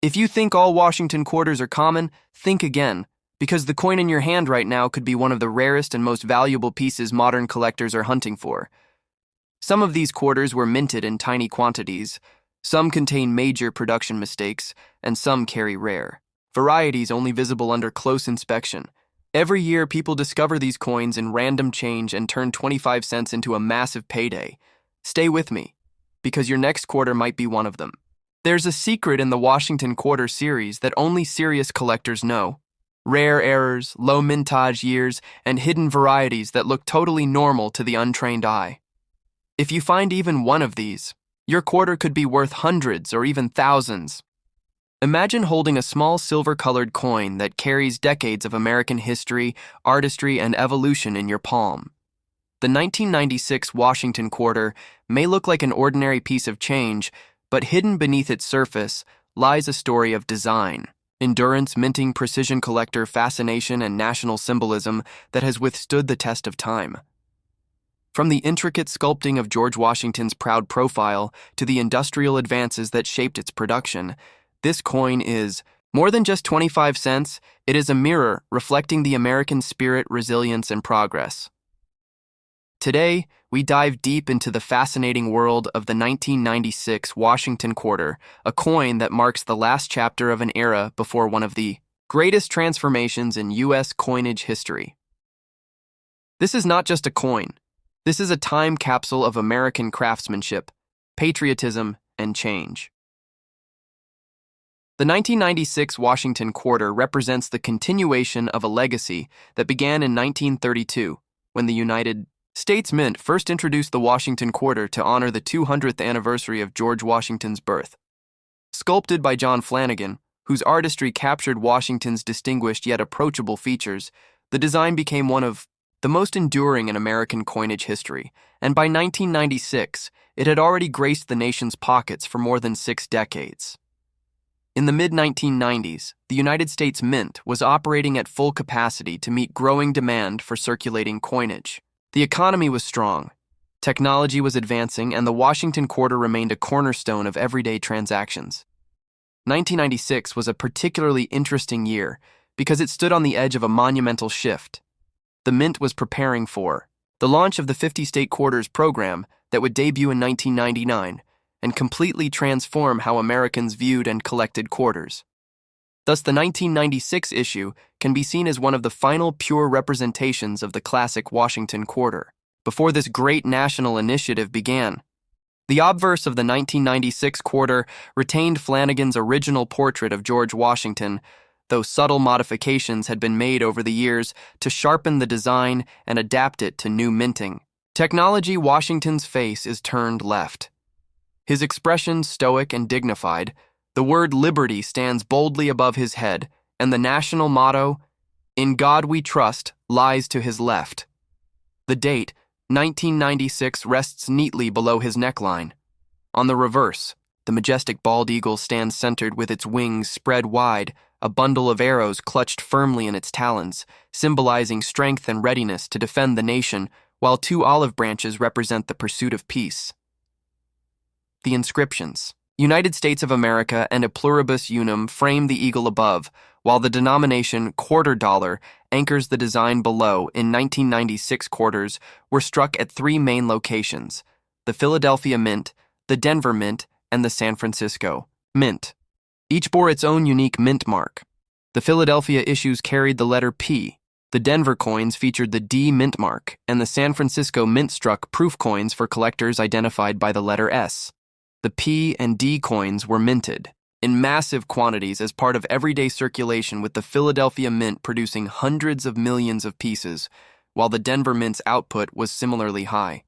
If you think all Washington quarters are common, think again, because the coin in your hand right now could be one of the rarest and most valuable pieces modern collectors are hunting for. Some of these quarters were minted in tiny quantities, some contain major production mistakes, and some carry rare varieties only visible under close inspection. Every year, people discover these coins in random change and turn 25 cents into a massive payday. Stay with me, because your next quarter might be one of them. There's a secret in the Washington Quarter series that only serious collectors know. Rare errors, low mintage years, and hidden varieties that look totally normal to the untrained eye. If you find even one of these, your quarter could be worth hundreds or even thousands. Imagine holding a small silver-colored coin that carries decades of American history, artistry, and evolution in your palm. The 1996 Washington Quarter may look like an ordinary piece of change, but hidden beneath its surface lies a story of design, endurance, minting, precision collector, fascination, and national symbolism that has withstood the test of time. From the intricate sculpting of George Washington's proud profile to the industrial advances that shaped its production, this coin is more than just 25 cents. It is a mirror reflecting the American spirit, resilience, and progress. Today, we dive deep into the fascinating world of the 1996 Washington Quarter, a coin that marks the last chapter of an era before one of the greatest transformations in U.S. coinage history. This is not just a coin. This is a time capsule of American craftsmanship, patriotism, and change. The 1996 Washington Quarter represents the continuation of a legacy that began in 1932, when the United States Mint first introduced the Washington Quarter to honor the 200th anniversary of George Washington's birth. Sculpted by John Flanagan, whose artistry captured Washington's distinguished yet approachable features, the design became one of the most enduring in American coinage history, and by 1996, it had already graced the nation's pockets for more than 6 decades. In the mid-1990s, the United States Mint was operating at full capacity to meet growing demand for circulating coinage. The economy was strong, technology was advancing, and the Washington Quarter remained a cornerstone of everyday transactions. 1996 was a particularly interesting year because it stood on the edge of a monumental shift. The Mint was preparing for the launch of the 50-state quarters program that would debut in 1999 and completely transform how Americans viewed and collected quarters. Thus, the 1996 issue can be seen as one of the final pure representations of the classic Washington Quarter. Before this great national initiative began, the obverse of the 1996 quarter retained Flanagan's original portrait of George Washington, though subtle modifications had been made over the years to sharpen the design and adapt it to new minting. Technology. Washington's face is turned left. His expression stoic and dignified, the word liberty stands boldly above his head, and the national motto, "In God We Trust," lies to his left. The date, 1996, rests neatly below his neckline. On the reverse, the majestic bald eagle stands centered with its wings spread wide, a bundle of arrows clutched firmly in its talons, symbolizing strength and readiness to defend the nation, while 2 olive branches represent the pursuit of peace. The inscriptions, United States of America and a pluribus unum, frame the eagle above, while the denomination quarter dollar anchors the design below. In 1996, quarters were struck at 3 main locations: the Philadelphia Mint, the Denver Mint, and the San Francisco Mint. Each bore its own unique mint mark. The Philadelphia issues carried the letter P, the Denver coins featured the D mint mark, and the San Francisco Mint struck proof coins for collectors identified by the letter S. The P and D coins were minted in massive quantities as part of everyday circulation, with the Philadelphia Mint producing hundreds of millions of pieces, while the Denver Mint's output was similarly high.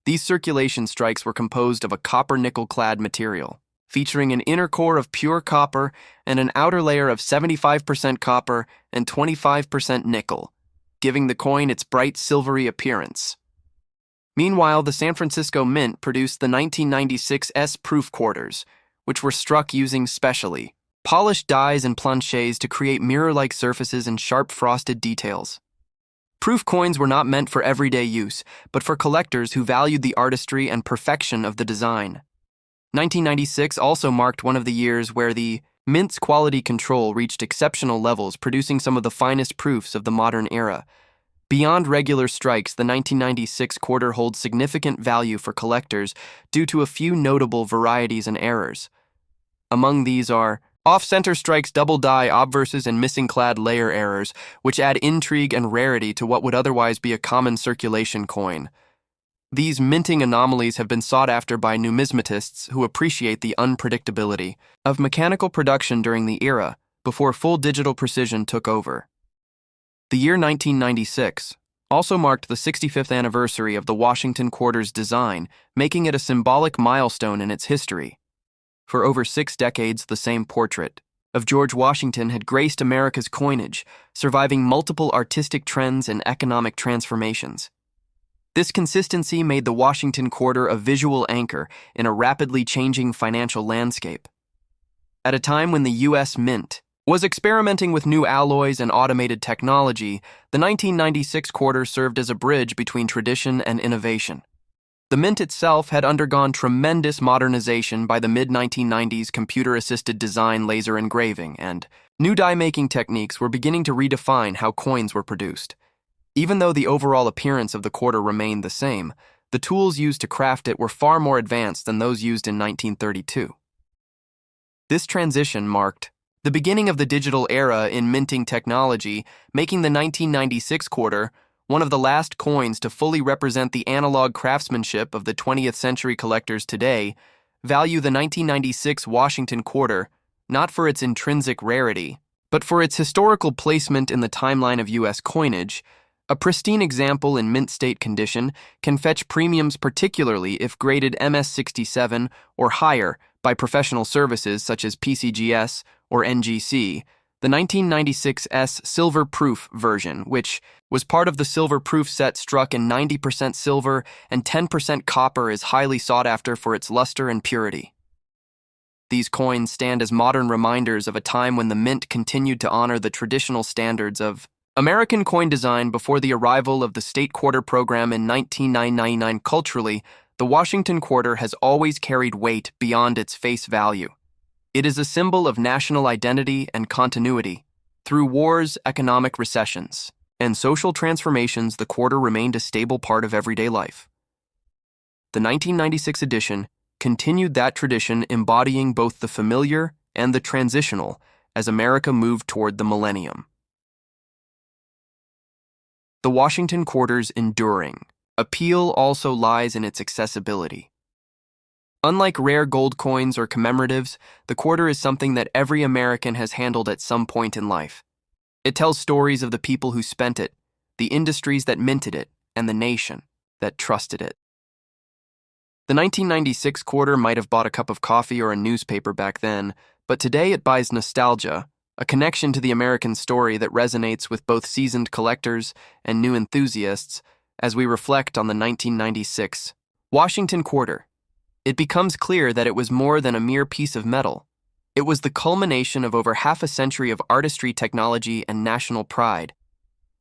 These circulation strikes were composed of a copper-nickel-clad material, featuring an inner core of pure copper and an outer layer of 75% copper and 25% nickel, giving the coin its bright silvery appearance. Meanwhile, the San Francisco Mint produced the 1996 S-proof quarters, which were struck using specially polished dies and planchets to create mirror-like surfaces and sharp frosted details. Proof coins were not meant for everyday use, but for collectors who valued the artistry and perfection of the design. 1996 also marked one of the years where the Mint's quality control reached exceptional levels, producing some of the finest proofs of the modern era. Beyond regular strikes, the 1996 quarter holds significant value for collectors due to a few notable varieties and errors. Among these are off-center strikes, double die, obverses, and missing clad layer errors, which add intrigue and rarity to what would otherwise be a common circulation coin. These minting anomalies have been sought after by numismatists who appreciate the unpredictability of mechanical production during the era before full digital precision took over. The year 1996 also marked the 65th anniversary of the Washington quarter's design, making it a symbolic milestone in its history. For over 6 decades, the same portrait of George Washington had graced America's coinage, surviving multiple artistic trends and economic transformations. This consistency made the Washington quarter a visual anchor in a rapidly changing financial landscape. At a time when the U.S. Mint was experimenting with new alloys and automated technology, the 1996 quarter served as a bridge between tradition and innovation. The Mint itself had undergone tremendous modernization by the mid-1990s computer-assisted design, laser engraving, and new die-making techniques were beginning to redefine how coins were produced. Even though the overall appearance of the quarter remained the same, the tools used to craft it were far more advanced than those used in 1932. This transition marked the beginning of the digital era in minting technology, making the 1996 quarter one of the last coins to fully represent the analog craftsmanship of the 20th century. Collectors today value the 1996 Washington quarter not for its intrinsic rarity, but for its historical placement in the timeline of U.S. coinage. A pristine example in mint state condition can fetch premiums, particularly if graded MS67 or higher by professional services such as PCGS or NGC. The 1996 S Silver Proof version, which was part of the Silver Proof set struck in 90% silver and 10% copper, is highly sought after for its luster and purity. These coins stand as modern reminders of a time when the Mint continued to honor the traditional standards of American coin design before the arrival of the state quarter program in 1999. Culturally, the Washington quarter has always carried weight beyond its face value. It is a symbol of national identity and continuity. Through wars, economic recessions, and social transformations, the quarter remained a stable part of everyday life. The 1996 edition continued that tradition, embodying both the familiar and the transitional as America moved toward the millennium. The Washington quarter's enduring appeal also lies in its accessibility. Unlike rare gold coins or commemoratives, the quarter is something that every American has handled at some point in life. It tells stories of the people who spent it, the industries that minted it, and the nation that trusted it. The 1996 quarter might have bought a cup of coffee or a newspaper back then, but today it buys nostalgia, a connection to the American story that resonates with both seasoned collectors and new enthusiasts. As we reflect on the 1996 Washington quarter, it becomes clear that it was more than a mere piece of metal. It was the culmination of over half a century of artistry, technology, and national pride.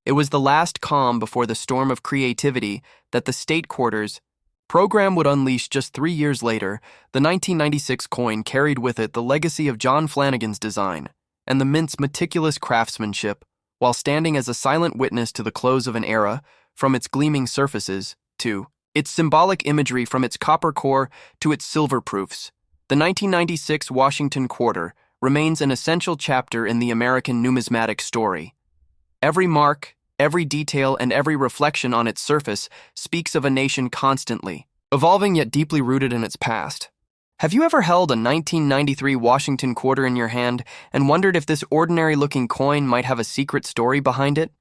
It was the last calm before the storm of creativity that the state quarters program would unleash. Just 3 years later, the 1996 coin carried with it the legacy of John Flanagan's design and the Mint's meticulous craftsmanship, while standing as a silent witness to the close of an era, from its gleaming surfaces to its symbolic imagery, from its copper core to its silver proofs. The 1996 Washington quarter remains an essential chapter in the American numismatic story. Every mark, every detail, and every reflection on its surface speaks of a nation constantly evolving yet deeply rooted in its past. Have you ever held a 1993 Washington quarter in your hand and wondered if this ordinary-looking coin might have a secret story behind it?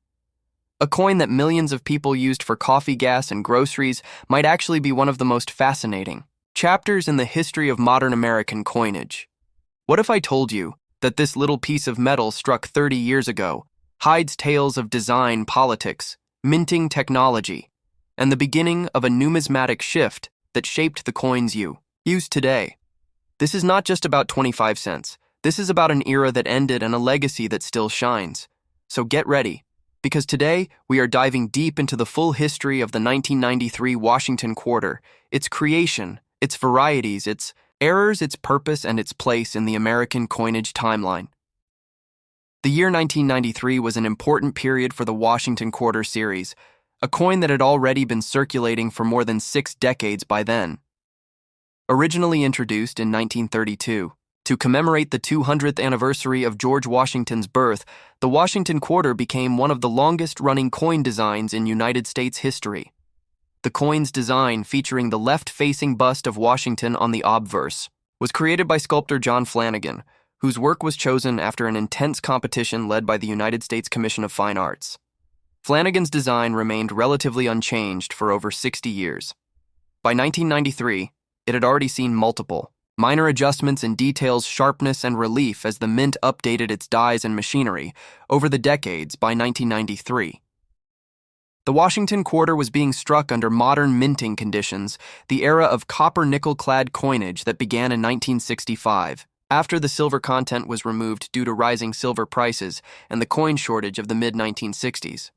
A coin that millions of people used for coffee, gas, and groceries might actually be one of the most fascinating chapters in the history of modern American coinage. What if I told you that this little piece of metal struck 30 years ago hides tales of design, politics, minting technology, and the beginning of a numismatic shift that shaped the coins you use today? This is not just about 25 cents. This is about an era that ended and a legacy that still shines. So get ready, because today we are diving deep into the full history of the 1993 Washington quarter, its creation, its varieties, its Errors, its purpose, and its place in the American coinage timeline. The year 1993 was an important period for the Washington Quarter series, a coin that had already been circulating for more than 6 decades by then. Originally introduced in 1932, to commemorate the 200th anniversary of George Washington's birth, the Washington Quarter became one of the longest-running coin designs in United States history. The coin's design, featuring the left-facing bust of Washington on the obverse, was created by sculptor John Flanagan, whose work was chosen after an intense competition led by the United States Commission of Fine Arts. Flanagan's design remained relatively unchanged for over 60 years. By 1993, it had already seen multiple, minor adjustments in details, sharpness, and relief as the mint updated its dies and machinery over the decades by 1993. The Washington Quarter was being struck under modern minting conditions, the era of copper-nickel-clad coinage that began in 1965, after the silver content was removed due to rising silver prices and the coin shortage of the mid-1960s.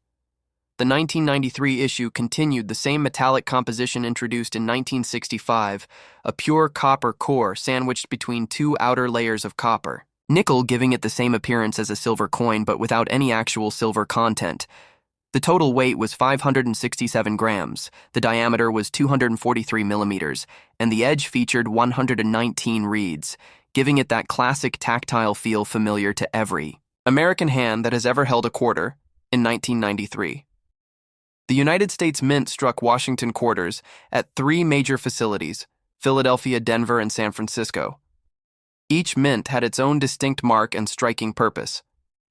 The 1993 issue continued the same metallic composition introduced in 1965, a pure copper core sandwiched between 2 outer layers of copper, nickel giving it the same appearance as a silver coin but without any actual silver content. The total weight was 567 grams, the diameter was 243 millimeters, and the edge featured 119 reeds, giving it that classic tactile feel familiar to every American hand that has ever held a quarter in 1993. The United States Mint struck Washington quarters at 3 major facilities, Philadelphia, Denver, and San Francisco. Each mint had its own distinct mark and striking purpose.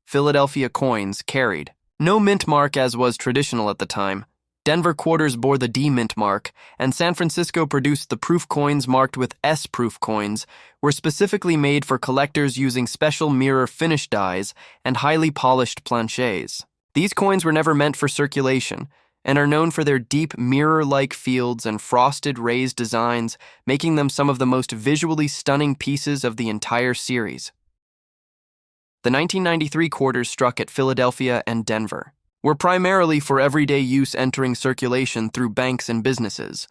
Philadelphia coins carried no mint mark as was traditional at the time. Denver quarters bore the D mint mark, and San Francisco produced the proof coins marked with S proof coins, were specifically made for collectors using special mirror finish dies and highly polished planchets. These coins were never meant for circulation, and are known for their deep mirror-like fields and frosted raised designs, making them some of the most visually stunning pieces of the entire series. The 1993 quarters struck at Philadelphia and Denver were primarily for everyday use entering circulation through banks and businesses.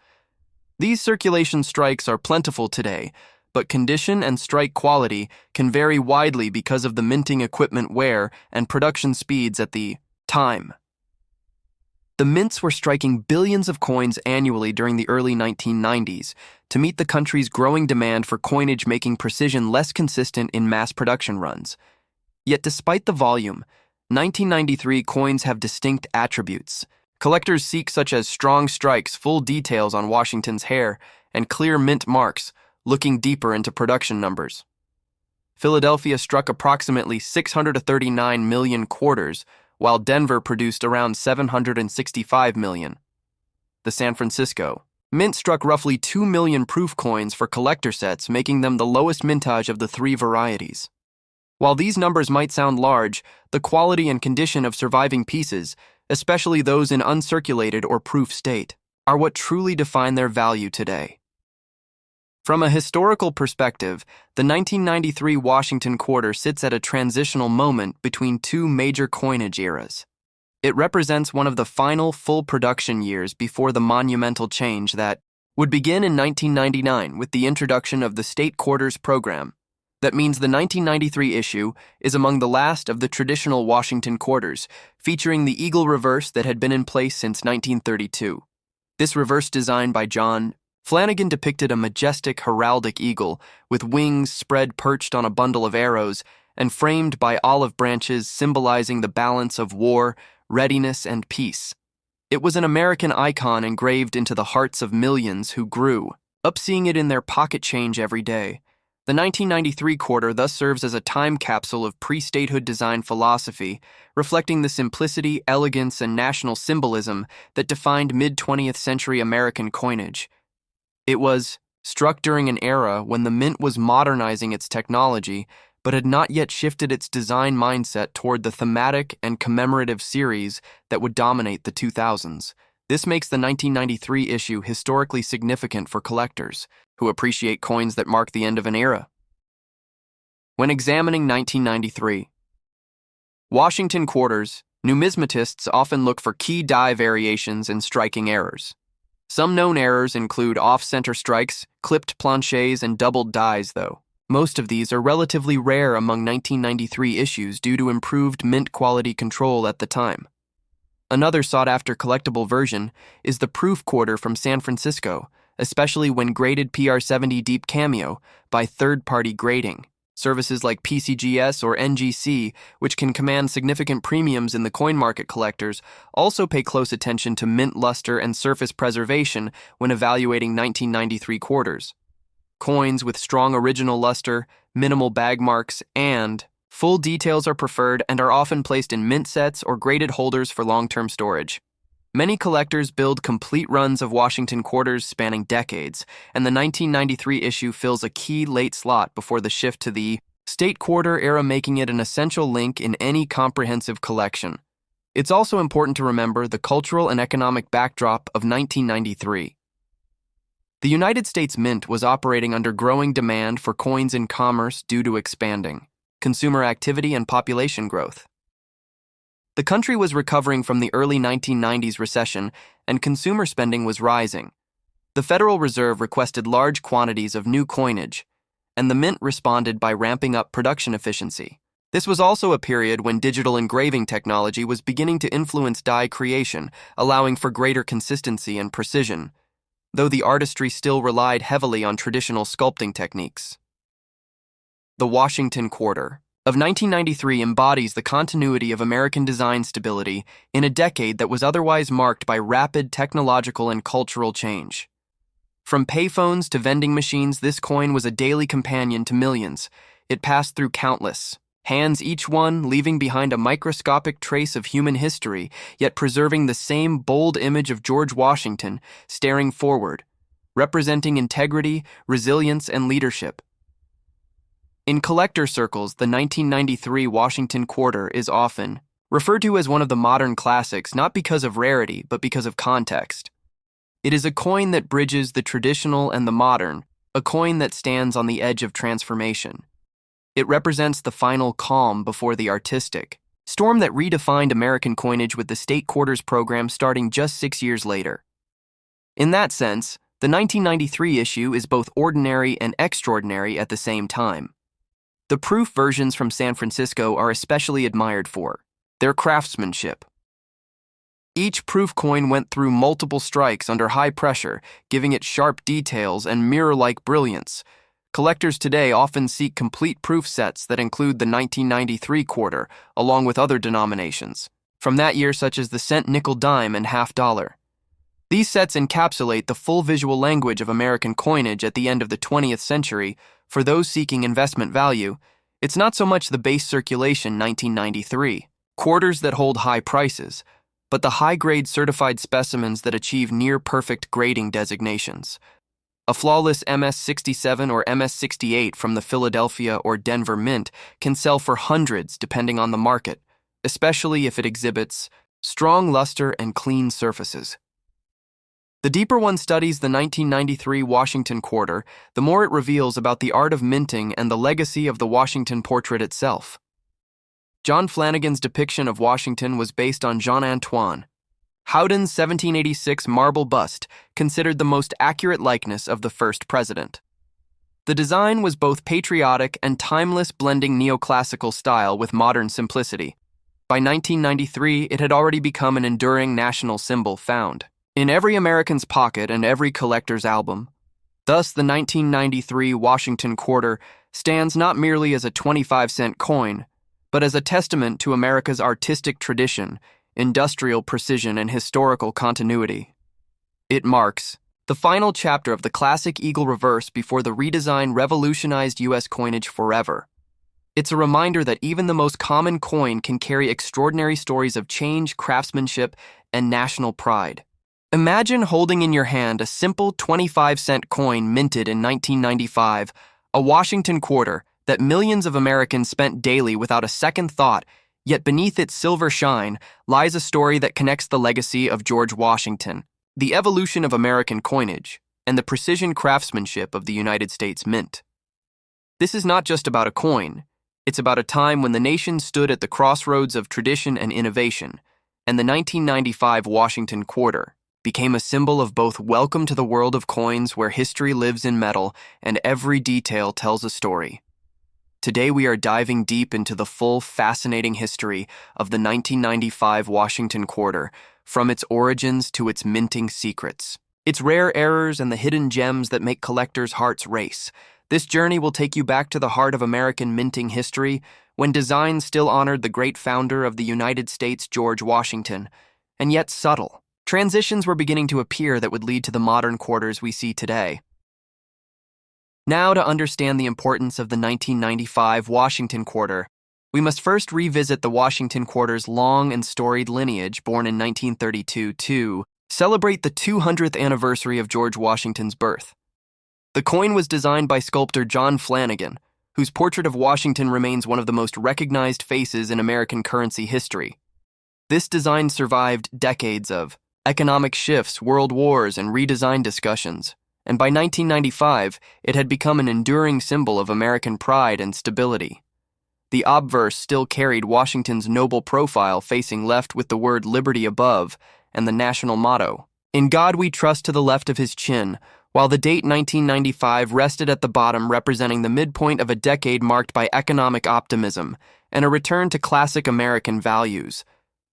These circulation strikes are plentiful today, but condition and strike quality can vary widely because of the minting equipment wear and production speeds at the time. The mints were striking billions of coins annually during the early 1990s to meet the country's growing demand for coinage, making precision less consistent in mass production runs. Yet despite the volume, 1993 coins have distinct attributes. Collectors seek such as strong strikes, full details on Washington's hair, and clear mint marks, looking deeper into production numbers. Philadelphia struck approximately 639 million quarters, while Denver produced around 765 million. The San Francisco Mint struck roughly 2 million proof coins for collector sets, making them the lowest mintage of the 3 varieties. While these numbers might sound large, the quality and condition of surviving pieces, especially those in uncirculated or proof state, are what truly define their value today. From a historical perspective, the 1993 Washington Quarter sits at a transitional moment between 2 major coinage eras. It represents one of the final full production years before the monumental change that would begin in 1999 with the introduction of the State Quarters program. That means the 1993 issue is among the last of the traditional Washington quarters, featuring the eagle reverse that had been in place since 1932. This reverse design by John Flanagan depicted a majestic heraldic eagle with wings spread perched on a bundle of arrows and framed by olive branches symbolizing the balance of war, readiness, and peace. It was an American icon engraved into the hearts of millions who grew up seeing it in their pocket change every day. The 1993 quarter thus serves as a time capsule of pre-statehood design philosophy, reflecting the simplicity, elegance, and national symbolism that defined mid-20th century American coinage. It was struck during an era when the mint was modernizing its technology, but had not yet shifted its design mindset toward the thematic and commemorative series that would dominate the 2000s. This makes the 1993 issue historically significant for collectors who appreciate coins that mark the end of an era. When examining 1993 Washington quarters, numismatists often look for key die variations and striking errors. Some known errors include off-center strikes, clipped planchets, and doubled dies, though. Most of these are relatively rare among 1993 issues due to improved mint quality control at the time. Another sought-after collectible version is the proof quarter from San Francisco, especially when graded PR70 Deep Cameo by third-party grading. Services like PCGS or NGC, which can command significant premiums in the coin market, collectors also pay close attention to mint luster and surface preservation when evaluating 1993 quarters. Coins with strong original luster, minimal bag marks, and full details are preferred and are often placed in mint sets or graded holders for long-term storage. Many collectors build complete runs of Washington quarters spanning decades, and the 1993 issue fills a key late slot before the shift to the state quarter era, making it an essential link in any comprehensive collection. It's also important to remember the cultural and economic backdrop of 1993. The United States Mint was operating under growing demand for coins in commerce due to expanding consumer activity and population growth. The country was recovering from the early 1990s recession, and consumer spending was rising. The Federal Reserve requested large quantities of new coinage, and the Mint responded by ramping up production efficiency. This was also a period when digital engraving technology was beginning to influence die creation, allowing for greater consistency and precision, though the artistry still relied heavily on traditional sculpting techniques. The Washington Quarter of 1993 embodies the continuity of American design stability in a decade that was otherwise marked by rapid technological and cultural change. From payphones to vending machines, this coin was a daily companion to millions. It passed through countless hands, each one leaving behind a microscopic trace of human history, yet preserving the same bold image of George Washington staring forward, representing integrity, resilience, and leadership. In collector circles, the 1993 Washington Quarter is often referred to as one of the modern classics, not because of rarity, but because of context. It is a coin that bridges the traditional and the modern, a coin that stands on the edge of transformation. It represents the final calm before the artistic storm that redefined American coinage with the state quarters program starting just 6 years later. In that sense, the 1993 issue is both ordinary and extraordinary at the same time. The proof versions from San Francisco are especially admired for their craftsmanship. Each proof coin went through multiple strikes under high pressure, giving it sharp details and mirror-like brilliance. Collectors today often seek complete proof sets that include the 1993 quarter, along with other denominations from that year, such as the cent, nickel, dime, and half dollar. These sets encapsulate the full visual language of American coinage at the end of the 20th century. For those seeking investment value, it's not so much the base circulation 1993 quarters that hold high prices, but the high-grade certified specimens that achieve near-perfect grading designations. A flawless MS-67 or MS-68 from the Philadelphia or Denver Mint can sell for hundreds depending on the market, especially if it exhibits strong luster and clean surfaces. The deeper one studies the 1993 Washington Quarter, the more it reveals about the art of minting and the legacy of the Washington portrait itself. John Flanagan's depiction of Washington was based on Jean-Antoine Houdon's 1786 marble bust, considered the most accurate likeness of the first president. The design was both patriotic and timeless, blending neoclassical style with modern simplicity. By 1993, it had already become an enduring national symbol found in every American's pocket and every collector's album. Thus, the 1993 Washington Quarter stands not merely as a 25-cent coin, but as a testament to America's artistic tradition, industrial precision, and historical continuity. It marks the final chapter of the classic eagle reverse before the redesign revolutionized U.S. coinage forever. It's a reminder that even the most common coin can carry extraordinary stories of change, craftsmanship, and national pride. Imagine holding in your hand a simple 25-cent coin minted in 1995, a Washington Quarter that millions of Americans spent daily without a second thought, yet beneath its silver shine lies a story that connects the legacy of George Washington, the evolution of American coinage, and the precision craftsmanship of the United States Mint. This is not just about a coin. It's about a time when the nation stood at the crossroads of tradition and innovation, and the 1995 Washington Quarter became a symbol of both welcome to the world of coins where history lives in metal and every detail tells a story. Today we are diving deep into the full, fascinating history of the 1995 Washington Quarter, from its origins to its minting secrets. Its rare errors and the hidden gems that make collectors' hearts race. This journey will take you back to the heart of American minting history, when design still honored the great founder of the United States, George Washington, and yet subtle. Transitions were beginning to appear that would lead to the modern quarters we see today. Now, to understand the importance of the 1995 Washington Quarter, we must first revisit the Washington Quarter's long and storied lineage, born in 1932 to celebrate the 200th anniversary of George Washington's birth. The coin was designed by sculptor John Flanagan, whose portrait of Washington remains one of the most recognized faces in American currency history. This design survived decades of economic shifts, world wars, and redesign discussions, and by 1995, it had become an enduring symbol of American pride and stability. The obverse still carried Washington's noble profile facing left with the word liberty above and the national motto, "In God we trust," to the left of his chin, while the date 1995 rested at the bottom, representing the midpoint of a decade marked by economic optimism and a return to classic American values.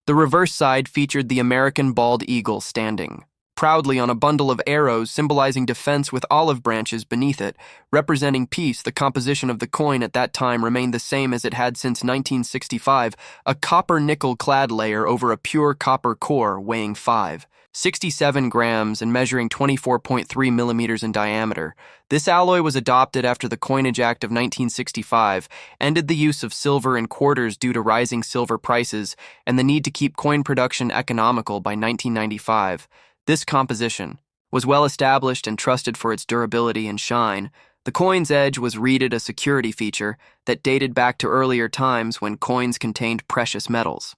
The reverse side featured the American bald eagle standing proudly on a bundle of arrows symbolizing defense with olive branches beneath it, representing peace. The composition of the coin at that time remained the same as it had since 1965, a copper-nickel clad layer over a pure copper core weighing 5.67 grams and measuring 24.3 millimeters in diameter. This alloy was adopted after the Coinage Act of 1965, ended the use of silver in quarters due to rising silver prices and the need to keep coin production economical by 1995. This composition was well established and trusted for its durability and shine. The coin's edge was reeded, a security feature that dated back to earlier times when coins contained precious metals.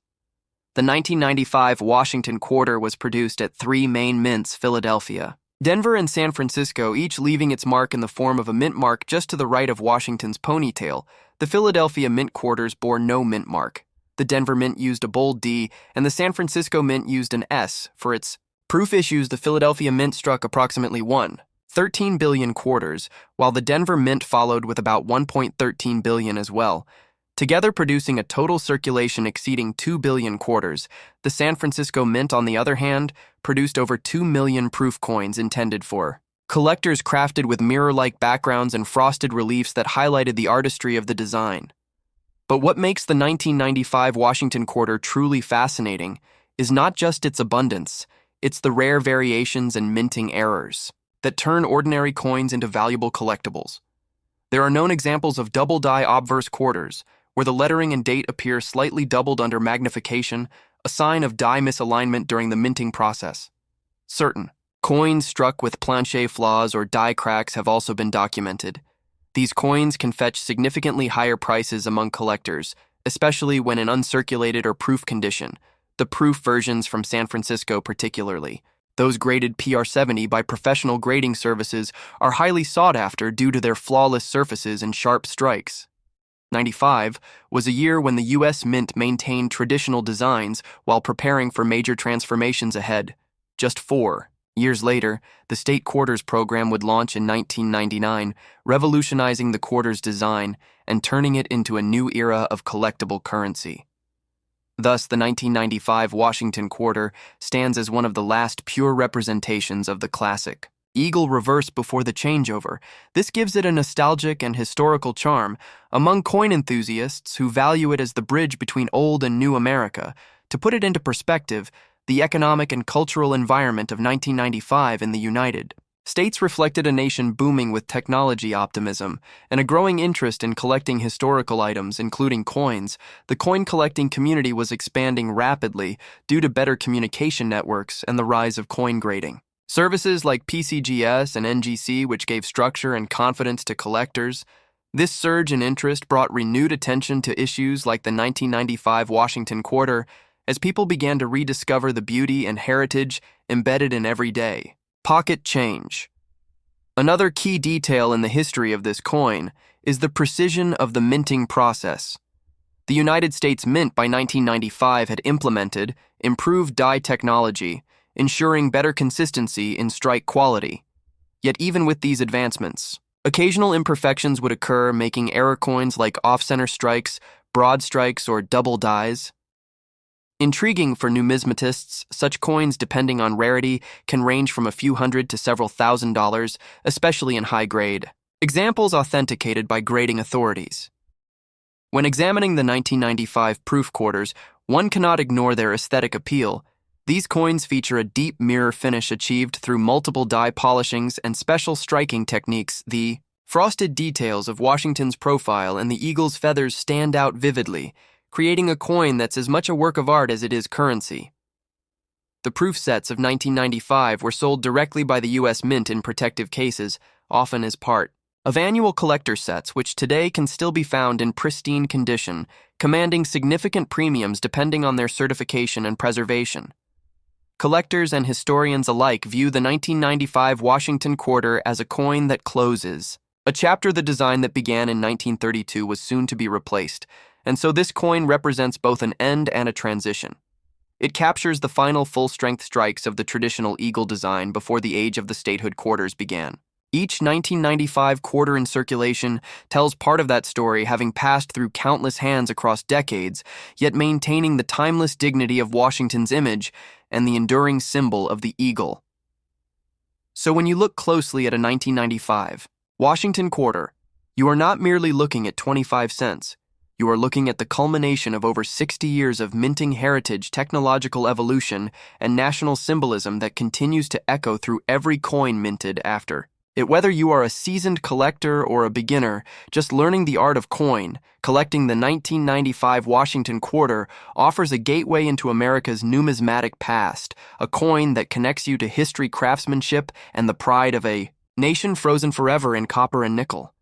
The 1995 Washington Quarter was produced at three main mints: Philadelphia, Denver, and San Francisco, each leaving its mark in the form of a mint mark just to the right of Washington's ponytail. The Philadelphia Mint quarters bore no mint mark. The Denver Mint used a bold D, and the San Francisco Mint used an S for its proof issues. The Philadelphia Mint struck approximately 1.13 billion quarters, while the Denver Mint followed with about 1.13 billion as well, together producing a total circulation exceeding 2 billion quarters. The San Francisco Mint, on the other hand, produced over 2 million proof coins intended for collectors, crafted with mirror-like backgrounds and frosted reliefs that highlighted the artistry of the design. But what makes the 1995 Washington Quarter truly fascinating is not just its abundance. It's the rare variations and minting errors that turn ordinary coins into valuable collectibles. There are known examples of double-die obverse quarters, where the lettering and date appear slightly doubled under magnification, a sign of die misalignment during the minting process. Certain coins struck with planche flaws or die cracks have also been documented. These coins can fetch significantly higher prices among collectors, especially when in uncirculated or proof condition. The proof versions from San Francisco particularly, those graded PR70 by professional grading services, are highly sought after due to their flawless surfaces and sharp strikes. 95 was a year when the U.S. Mint maintained traditional designs while preparing for major transformations ahead. Just 4 years later, the State Quarters program would launch in 1999, revolutionizing the quarters design and turning it into a new era of collectible currency. Thus, the 1995 Washington Quarter stands as one of the last pure representations of the classic eagle reverse before the changeover. This gives it a nostalgic and historical charm among coin enthusiasts who value it as the bridge between old and new America. To put it into perspective, the economic and cultural environment of 1995 in the United States reflected a nation booming with technology optimism and a growing interest in collecting historical items, including coins. The coin collecting community was expanding rapidly due to better communication networks and the rise of coin grading services like PCGS and NGC, which gave structure and confidence to collectors. This surge in interest brought renewed attention to issues like the 1995 Washington Quarter, as people began to rediscover the beauty and heritage embedded in everyday pocket change. Another key detail in the history of this coin is the precision of the minting process. The United States Mint by 1995 had implemented improved die technology, ensuring better consistency in strike quality. Yet even with these advancements, occasional imperfections would occur, making error coins like off-center strikes, broad strikes, or double dies. Intriguing for numismatists, such coins, depending on rarity, can range from a few hundred to several $1,000s, especially in high grade. Examples authenticated by grading authorities. When examining the 1995 proof quarters, one cannot ignore their aesthetic appeal. These coins feature a deep mirror finish achieved through multiple die polishings and special striking techniques. The frosted details of Washington's profile and the eagle's feathers stand out vividly, creating a coin that's as much a work of art as it is currency. The proof sets of 1995 were sold directly by the U.S. Mint in protective cases, often as part of annual collector sets, which today can still be found in pristine condition, commanding significant premiums depending on their certification and preservation. Collectors and historians alike view the 1995 Washington quarter as a coin that closes. A chapter the design that began in 1932 was soon to be replaced, and so this coin represents both an end and a transition. It captures the final full-strength strikes of the traditional eagle design before the age of the statehood quarters began. Each 1995 quarter in circulation tells part of that story, having passed through countless hands across decades, yet maintaining the timeless dignity of Washington's image and the enduring symbol of the eagle. So when you look closely at a 1995 Washington quarter, you are not merely looking at 25 cents. You are looking at the culmination of over 60 years of minting heritage, technological evolution, and national symbolism that continues to echo through every coin minted after. Whether you are a seasoned collector or a beginner, just learning the art of coin, collecting the 1995 Washington quarter offers a gateway into America's numismatic past, a coin that connects you to history, craftsmanship, and the pride of a nation frozen forever in copper and nickel.